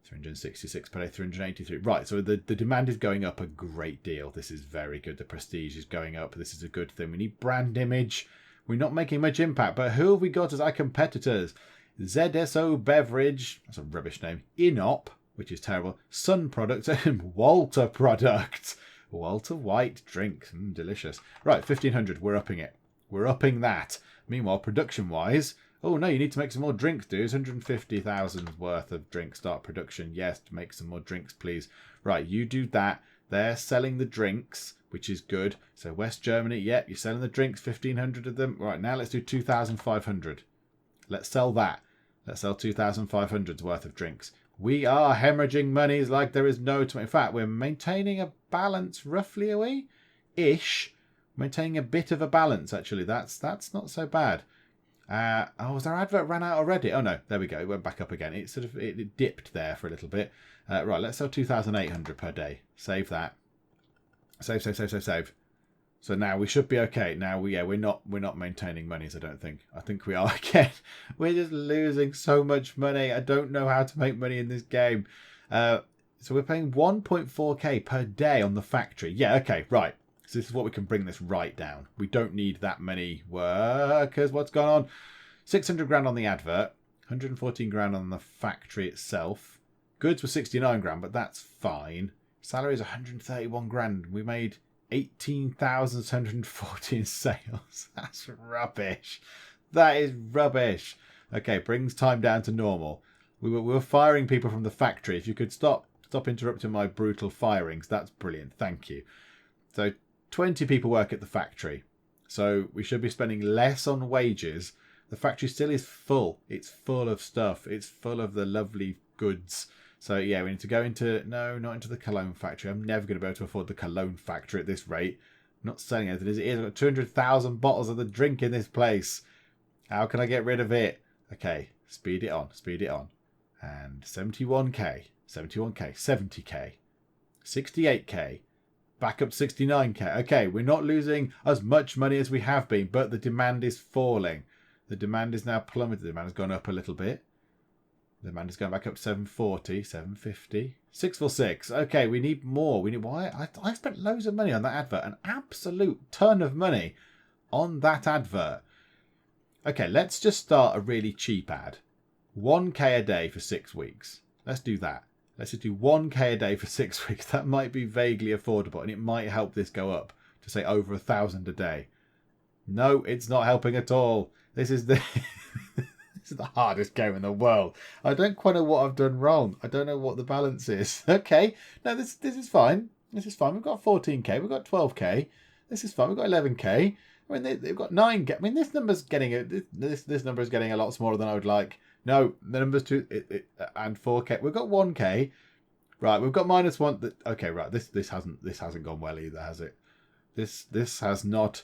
366 per day, 383. Right, so the demand is going up a great deal. This is very good. The prestige is going up. This is a good thing. We need brand image. We're not making much impact, but who have we got as our competitors? ZSO Beverage, that's a rubbish name. Inop, which is terrible. Sun Products and Walter Products. Walter White drinks. Delicious. Right, 1,500. We're upping it. We're upping that. Meanwhile, production-wise... Oh, no, you need to make some more drinks, dudes. 150,000 worth of drinks. Start production. Yes, to make some more drinks, please. Right, you do that. They're selling the drinks, which is good. So West Germany, yep, you're selling the drinks, 1,500 of them. Right, now let's do 2,500. Let's sell that. Let's sell 2,500's worth of drinks. We are hemorrhaging monies like there is no tomorrow. In fact, we're maintaining a balance, roughly, are we? Ish. Maintaining a bit of a balance, actually. That's not so bad. Was our advert ran out already? Oh no, there we go. It went back up again. It dipped there for a little bit. Right, let's sell 2,800 per day. Save that. Save. So now we should be okay. Now we're not maintaining monies. I don't think. I think we are again. We're just losing so much money. I don't know how to make money in this game. So we're paying 1.4k per day on the factory. Yeah, okay, right. So this is what we can bring this right down. We don't need that many workers. What's going on? 600 grand on the advert. 114 grand on the factory itself. Goods were 69 grand, but that's fine. Salary is 131 grand. We made 18,740 in sales. That's rubbish. That is rubbish. Okay, brings time down to normal. We were firing people from the factory. If you could stop interrupting my brutal firings, that's brilliant. Thank you. So 20 people work at the factory. So we should be spending less on wages. The factory still is full. It's full of stuff. It's full of the lovely goods. So yeah, we need to go into... No, not into the cologne factory. I'm never going to be able to afford the cologne factory at this rate. I'm not selling anything as it is. I've got 200,000 bottles of the drink in this place. How can I get rid of it? Okay, speed it on. And 71k, 70k, 68k. Back up 69k. Okay, we're not losing as much money as we have been, but the demand is falling. The demand is now plummeted. The demand has gone up a little bit. The demand is going back up 740, 750, 6 for 6. Okay, we need more. We need why? I spent loads of money on that advert. An absolute ton of money on that advert. Okay, let's just start a really cheap ad. 1k a day for 6 weeks. Let's do that. Let's just do 1k a day for 6 weeks. That might be vaguely affordable, and it might help this go up to say over 1,000 a day. No, it's not helping at all. This is the this is the hardest game in the world. I don't quite know what I've done wrong. I don't know what the balance is. Okay, no, this is fine. This is fine. We've got 14k. We've got 12k. This is fine. We've got 11k. I mean, they've got 9k. I mean, this number's getting this number is getting a lot smaller than I would like. No, the number's and 4k. We've got 1k. Right, we've got -1. Okay, right. This hasn't gone well either, has it? This has not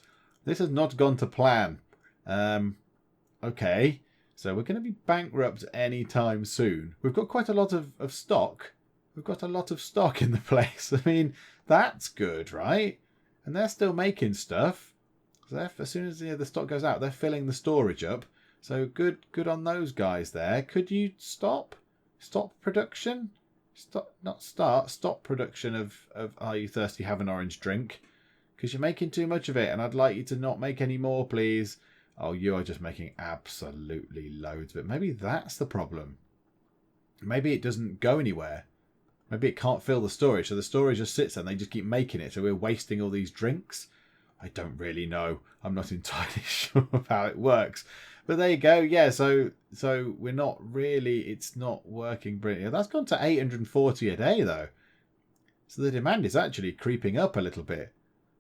gone to plan. Okay, so we're going to be bankrupt any time soon. We've got quite a lot of stock. We've got a lot of stock in the place. I mean, that's good, right? And they're still making stuff. So as soon as the stock goes out, they're filling the storage up. So good on those guys there. Could you stop production? Stop production of Are You Thirsty? Have an Orange Drink. Because you're making too much of it, and I'd like you to not make any more, please. Oh, you are just making absolutely loads of it. Maybe that's the problem. Maybe it doesn't go anywhere. Maybe it can't fill the storage, so the storage just sits there and they just keep making it, so we're wasting all these drinks. I don't really know. I'm not entirely sure of how it works. But there you go. Yeah, so we're not really, it's not working brilliantly. That's gone to 840 a day, though. So the demand is actually creeping up a little bit,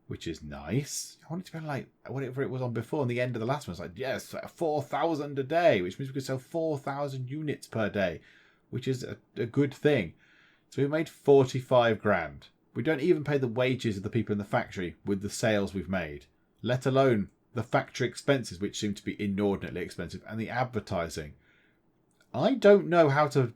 which is nice. I want it to be like whatever it was on before, and the end of the last one was like, yes, 4,000 a day, which means we could sell 4,000 units per day, which is a good thing. So we made 45 grand. We don't even pay the wages of the people in the factory with the sales we've made, let alone the factory expenses, which seem to be inordinately expensive, and the advertising. I don't know how to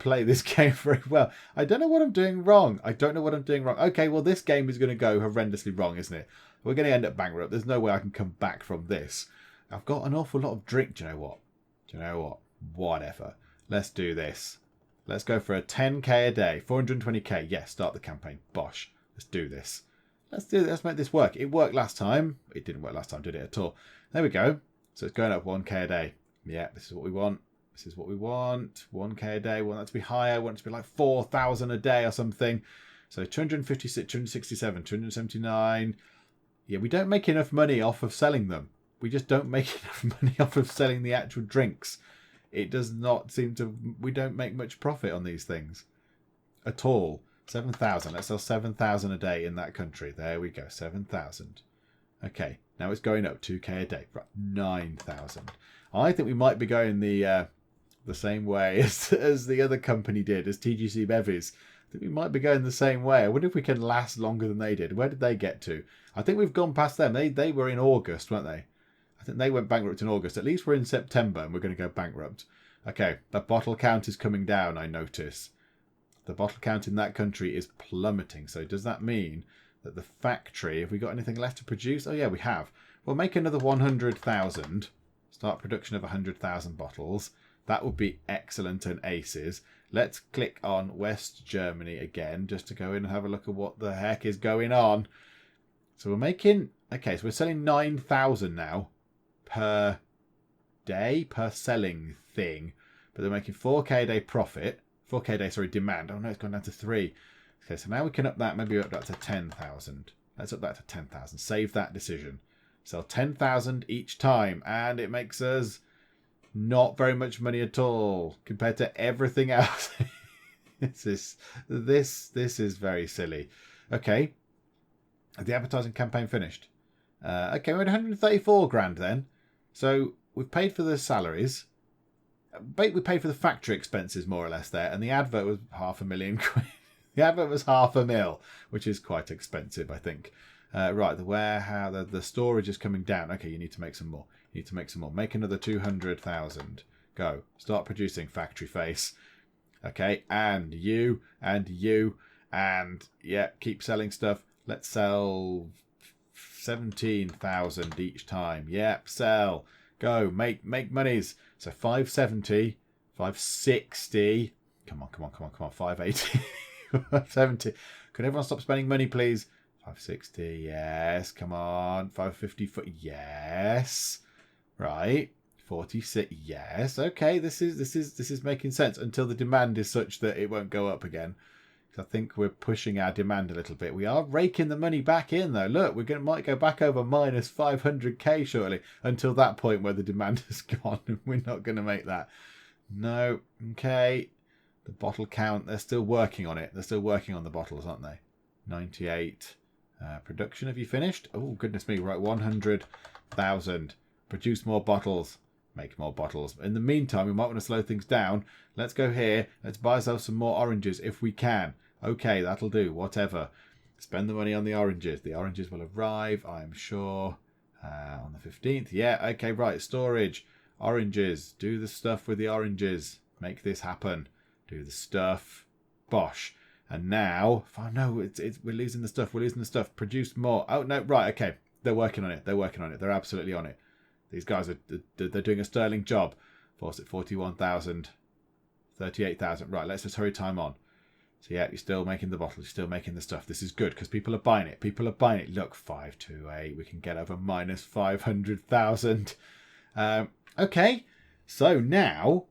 play this game very well. I don't know what I'm doing wrong. Okay, well, this game is going to go horrendously wrong, isn't it? We're going to end up bankrupt. There's no way I can come back from this. I've got an awful lot of drink. Do you know what? Whatever. Let's do this. Let's go for a 10k a day. 420k. Yes, start the campaign. Bosh. Let's do this. Let's make this work. It worked last time. It didn't work last time, did it at all? There we go. So it's going up 1k a day. Yeah, this is what we want. 1k a day. We want that to be higher. We want it to be like 4,000 a day or something. So 256, 267, 279. Yeah, we don't make enough money off of selling them. We just don't make enough money off of selling the actual drinks. It does not seem to... We don't make much profit on these things at all. 7,000. Let's sell 7,000 a day in that country. There we go. 7,000. Okay. Now it's going up 2k a day. Right. 9,000. I think we might be going the same way as the other company did, as TGC Bevvies. I think we might be going the same way. I wonder if we can last longer than they did. Where did they get to? I think we've gone past them. They were in August, weren't they? I think they went bankrupt in August. At least we're in September and we're going to go bankrupt. Okay, the bottle count is coming down, I notice. The bottle count in that country is plummeting. So does that mean that the factory, have we got anything left to produce? Oh yeah, we have. We'll make another 100,000. Start production of 100,000 bottles. That would be excellent and aces. Let's click on West Germany again, just to go in and have a look at what the heck is going on. So we're making... Okay, so we're selling 9,000 now per day, per selling thing. But they're making 4k a day profit. 4k a day, sorry, demand. Oh no, it's gone down to 3. Okay, so now we can up that, maybe up that to 10,000. Let's up that to 10,000. Save that decision. Sell 10,000 each time, and it makes us not very much money at all compared to everything else. This is very silly. Okay, the advertising campaign finished. Okay, we're at 134 grand then. So we've paid for the salaries. We paid for the factory expenses more or less there, and the advert was £500,000 quid. The advert was £500,000, which is quite expensive, I think. Right, the warehouse, the storage is coming down. Okay, you need to make some more. Make another 200,000. Go. Start producing, factory face. Okay, and you, and yeah, keep selling stuff. Let's sell 17,000 each time. Yep, sell. Go, make monies. So 570, 560. Come on, come on, come on, come on. 580. 70. Can everyone stop spending money, please? 560. Yes. Come on. 550. Yes. Right. 46. Yes. Okay. This is making sense until the demand is such that it won't go up again. I think we're pushing our demand a little bit. We are raking the money back in, though. Look, might go back over minus 500k shortly until that point where the demand is gone, and we're not going to make that. No. Okay. The bottle count, they're still working on it. They're still working on the bottles, aren't they? 98. Production, have you finished? Oh, goodness me. Right, 100,000. Produce more bottles. Make more bottles. In the meantime, we might want to slow things down. Let's go here. Let's buy ourselves some more oranges if we can. Okay, that'll do. Whatever. Spend the money on the oranges. The oranges will arrive, I'm sure, on the 15th. Yeah, okay, right. Storage. Oranges. Do the stuff with the oranges. Make this happen. Do the stuff. Bosh. And now, oh no, we're losing the stuff. We're losing the stuff. Produce more. Oh, no, right, okay. They're working on it. They're working on it. They're absolutely on it. These guys they're doing a sterling job. Force it 41,000. 38,000. Right, let's just hurry time on. So yeah, you're still making the bottles, you're still making the stuff. This is good because people are buying it. People are buying it. Look, 528. We can get over minus 500,000. Okay, so now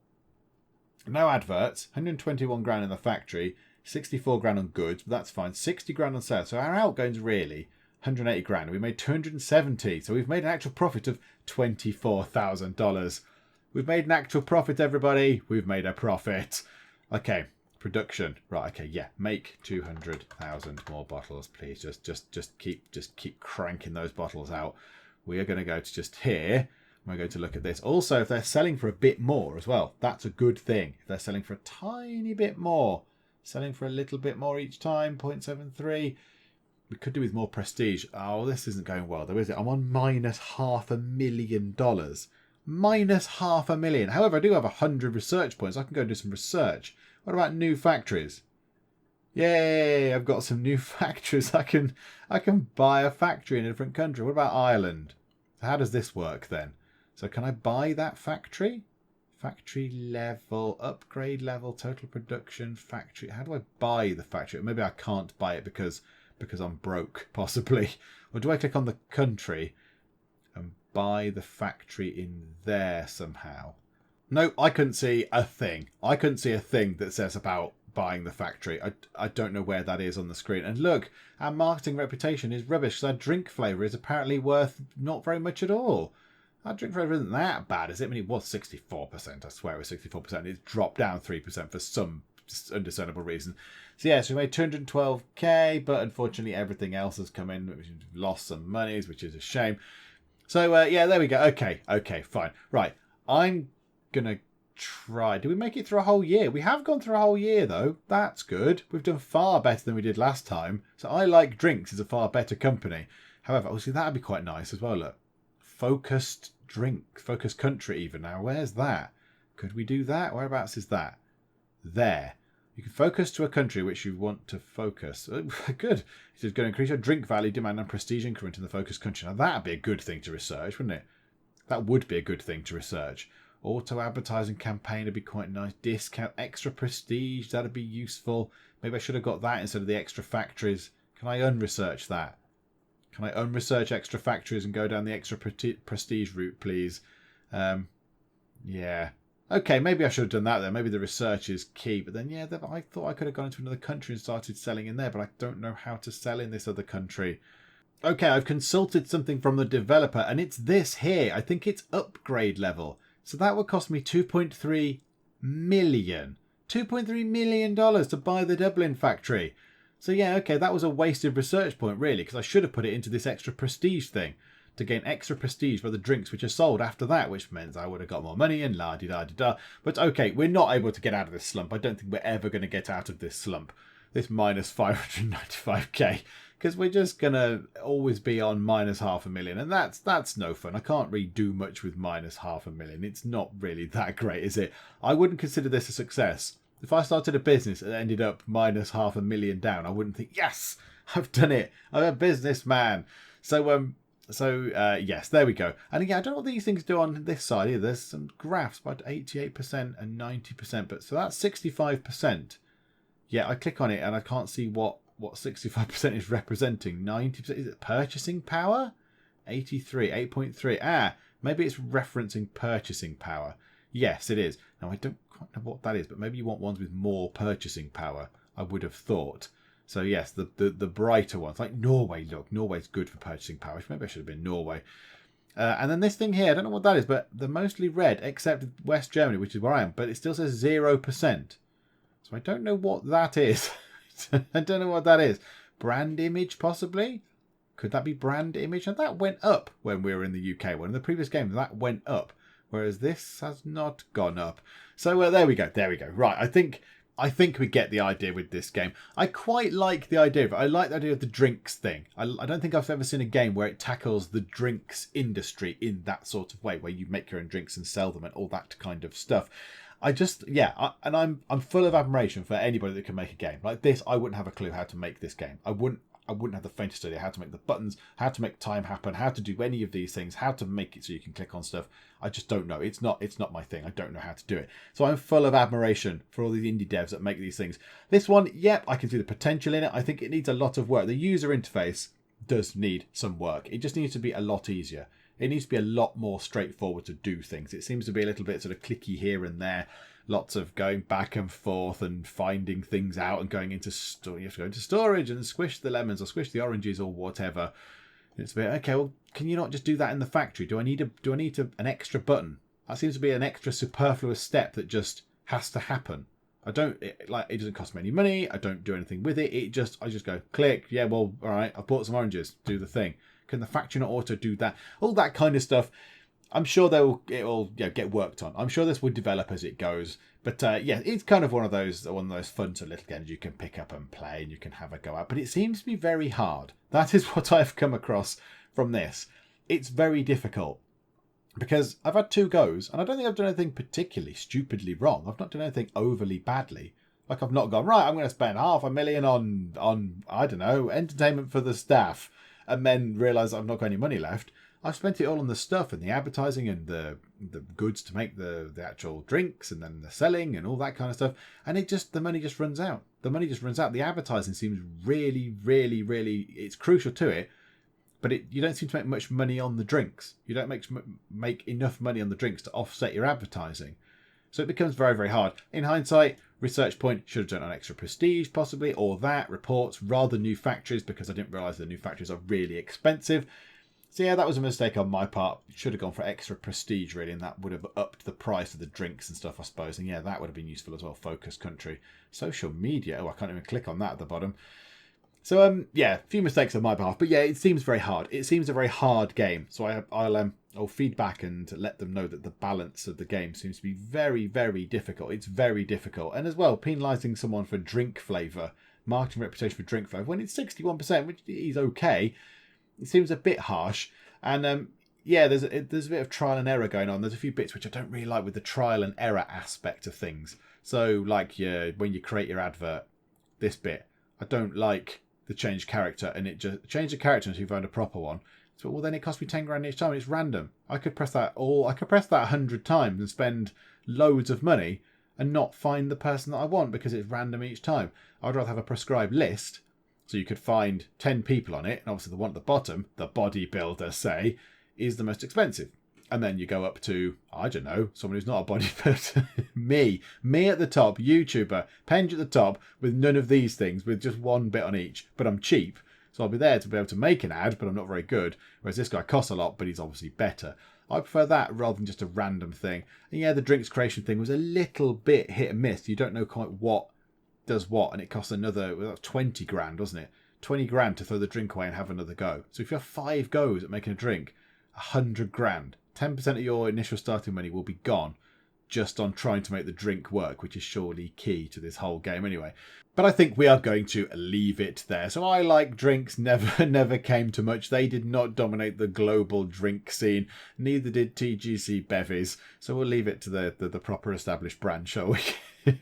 adverts. 121 grand in the factory, 64 grand on goods, but that's fine. 60 grand on sales. So our outgoings really 180 grand. We made 270. So we've made an actual profit of $24,000. We've made an actual profit, everybody. We've made a profit. Okay, production. Right, okay, yeah. Make 200,000 more bottles, please. Just keep cranking those bottles out. We are going to go to just here. We're going to look at this. Also, if they're selling for a bit more as well, that's a good thing. If they're selling for a tiny bit more, selling for a little bit more each time, 0.73. We could do with more prestige. Oh, this isn't going well, though, is it? I'm on minus $500,000. Minus $500,000. However, I do have 100 research points. I can go and do some research. What about new factories? Yay! I've got some new factories. I can buy a factory in a different country. What about Ireland? So how does this work then? So can I buy that factory? Factory level, upgrade level, total production, factory. How do I buy the factory? Maybe I can't buy it because I'm broke, possibly. Or do I click on the country and buy the factory in there somehow? No, I couldn't see a thing. I couldn't see a thing that says about buying the factory. I don't know where that is on the screen. And look, our marketing reputation is rubbish because our drink flavour is apparently worth not very much at all. Our drink flavour isn't that bad, is it? I mean, it was 64%. I swear it was 64%. It's dropped down 3% for some undiscernible reason. So yes, we made 212k, but unfortunately everything else has come in. We've lost some monies, which is a shame. So yeah, there we go. Okay, fine. Right, I'm gonna try. Did we make it through a whole year? We have gone through a whole year though. That's good. We've done far better than we did last time. So I Like Drinks is a far better company. However, obviously that'd be quite nice as well. Look, focused drink, focused country even. Now, where's that? Could we do that? Whereabouts is that? There. You can focus to a country which you want to focus. Good. It is going to increase your drink value, demand, and prestige increment in the focus country. Now, that'd be a good thing to research, wouldn't it? That would be a good thing to research. Auto advertising campaign would be quite nice. Discount, extra prestige, that'd be useful. Maybe I should have got that instead of the extra factories. Can I unresearch that? Can I unresearch extra factories and go down the extra prestige route, please? Yeah. Okay, maybe I should have done that then. Maybe the research is key. But then, yeah, I thought I could have gone into another country and started selling in there, but I don't know how to sell in this other country. Okay, I've consulted something from the developer, and it's this here. I think it's upgrade level. So that would cost me $2.3 million. $2.3 million to buy the Dublin factory. So yeah, okay, that was a wasted research point, really, because I should have put it into this extra prestige thing to gain extra prestige for the drinks which are sold after that, which meant I would have got more money and la-di-da-di-da. But okay, we're not able to get out of this slump. I don't think we're ever going to get out of this slump, this minus 595k, because we're just going to always be on minus $500,000, and that's no fun. I can't really do much with minus $500,000. It's not really that great, is it? I wouldn't consider this a success. If I started a business and ended up minus $500,000 down, I wouldn't think, yes, I've done it. I'm a businessman. So Yes, there we go. And again, I don't know what these things do on this side either. There's some graphs about 88% and 90%, but so that's 65%. Yeah, I click on it and I can't see what 65% is representing. 90%, is it purchasing power? 83, 8.3. Maybe it's referencing purchasing power. Yes, it is. Now, I don't quite know what that is, but maybe you want ones with more purchasing power, I would have thought. So yes, the brighter ones, like Norway. Look, Norway's good for purchasing power. Maybe I should have been Norway. And then this thing here, I don't know what that is, but they're mostly red, except West Germany, which is where I am. But it still says 0%. So I don't know what that is. I don't know what that is. Brand image, possibly? Could that be brand image? And that went up when we were in the UK. Well, in the previous game, that went up. Whereas this has not gone up. So there we go. There we go. Right, I think we get the idea with this game. I quite like the idea of it. I like the idea of the drinks thing. I don't think I've ever seen a game where it tackles the drinks industry in that sort of way, where you make your own drinks and sell them and all that kind of stuff. I'm full of admiration for anybody that can make a game like this. I wouldn't have a clue how to make this game. I wouldn't have the faintest idea how to make the buttons, how to make time happen, how to do any of these things, how to make it so you can click on stuff. I just don't know. It's not my thing. I don't know how to do it. So I'm full of admiration for all these indie devs that make these things. This one, yep, I can see the potential in it. I think it needs a lot of work. The user interface does need some work. It just needs to be a lot easier. It needs to be a lot more straightforward to do things. It seems to be a little bit sort of clicky here and there. Lots of going back and forth and finding things out and going into store. You have to go into storage and squish the lemons or squish the oranges or whatever. It's a bit, okay, well, can you not just do that in the factory? Do I need an extra button? That seems to be an extra superfluous step that just has to happen. It doesn't cost me any money. I don't do anything with it. I just go click. Yeah, well, all right. I bought some oranges. Do the thing. Can the factory not auto do that? All that kind of stuff. I'm sure it'll get worked on. I'm sure this will develop as it goes. But it's kind of one of those fun sort of little games you can pick up and play and you can have a go at. But it seems to be very hard. That is what I've come across from this. It's very difficult because I've had 2 goes and I don't think I've done anything particularly stupidly wrong. I've not done anything overly badly. Like I've not gone, right, I'm going to spend $500,000 on I don't know, entertainment for the staff and then realise I've not got any money left. I've spent it all on the stuff and the advertising and the goods to make the actual drinks and then the selling and all that kind of stuff. And the money just runs out. The advertising seems really, really, really, it's crucial to it. But you don't seem to make much money on the drinks. You don't make enough money on the drinks to offset your advertising. So it becomes very, very hard. In hindsight, Research Point should have done an extra prestige possibly, or that, reports, rather new factories, because I didn't realise the new factories are really expensive. So yeah, that was a mistake on my part. Should have gone for extra prestige really, and that would have upped the price of the drinks and stuff, I suppose. And yeah, that would have been useful as well. Focus country. Social media. Oh, I can't even click on that at the bottom. So a few mistakes on my behalf. But yeah, it seems very hard. It seems a very hard game. So I'll feed back and let them know that the balance of the game seems to be very, very difficult. It's very difficult. And as well, penalising someone for drink flavour, marketing reputation for drink flavour, when it's 61%, which is okay. It seems a bit harsh, and there's a bit of trial and error going on. There's a few bits which I don't really like with the trial and error aspect of things. So, like when you create your advert, this bit, I don't like the change character, and it just change the character until you find a proper one. So, well, then it costs me $10 each time. And it's random. I could press that 100 times and spend loads of money and not find the person that I want because it's random each time. I'd rather have a prescribed list. So you could find 10 people on it, and obviously the one at the bottom, the bodybuilder, say, is the most expensive. And then you go up to, I don't know, someone who's not a bodybuilder. Me at the top, YouTuber, Penge at the top, with none of these things, with just one bit on each. But I'm cheap, so I'll be there to be able to make an ad, but I'm not very good. Whereas this guy costs a lot, but he's obviously better. I prefer that rather than just a random thing. And yeah, the drinks creation thing was a little bit hit and miss. You don't know quite what does what, and it costs another $20,000, wasn't it? $20,000 to throw the drink away and have another go. So if you have 5 goes at making a drink, $100,000, 10% of your initial starting money will be gone just on trying to make the drink work, which is surely key to this whole game anyway. But I think we are going to leave it there. So I Like Drinks never came to much. They did not dominate the global drink scene. Neither did TGC Bevvies. So we'll leave it to the proper established brand, shall we?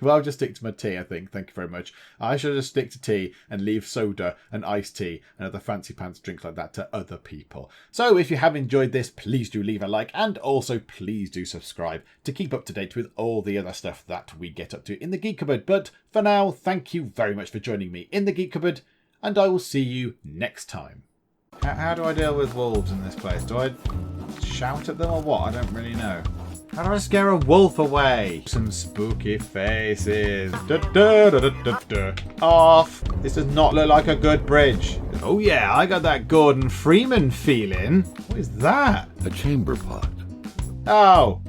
Well, I'll just stick to my tea, I think. Thank you very much. I should just stick to tea and leave soda and iced tea and other fancy pants drinks like that to other people. So if you have enjoyed this, please do leave a like, and also please do subscribe to keep up to date with all the other stuff that we get up to in the Geek Cupboard. But for now, thank you very much for joining me in the Geek Cupboard, and I will see you next time. How do I deal with wolves in this place? Do I shout at them or what? I don't really know. How do I scare a wolf away? Some spooky faces. Da, da, da, da, da, da. Off. This does not look like a good bridge. Oh yeah, I got that Gordon Freeman feeling. What is that? A chamber pot. Oh.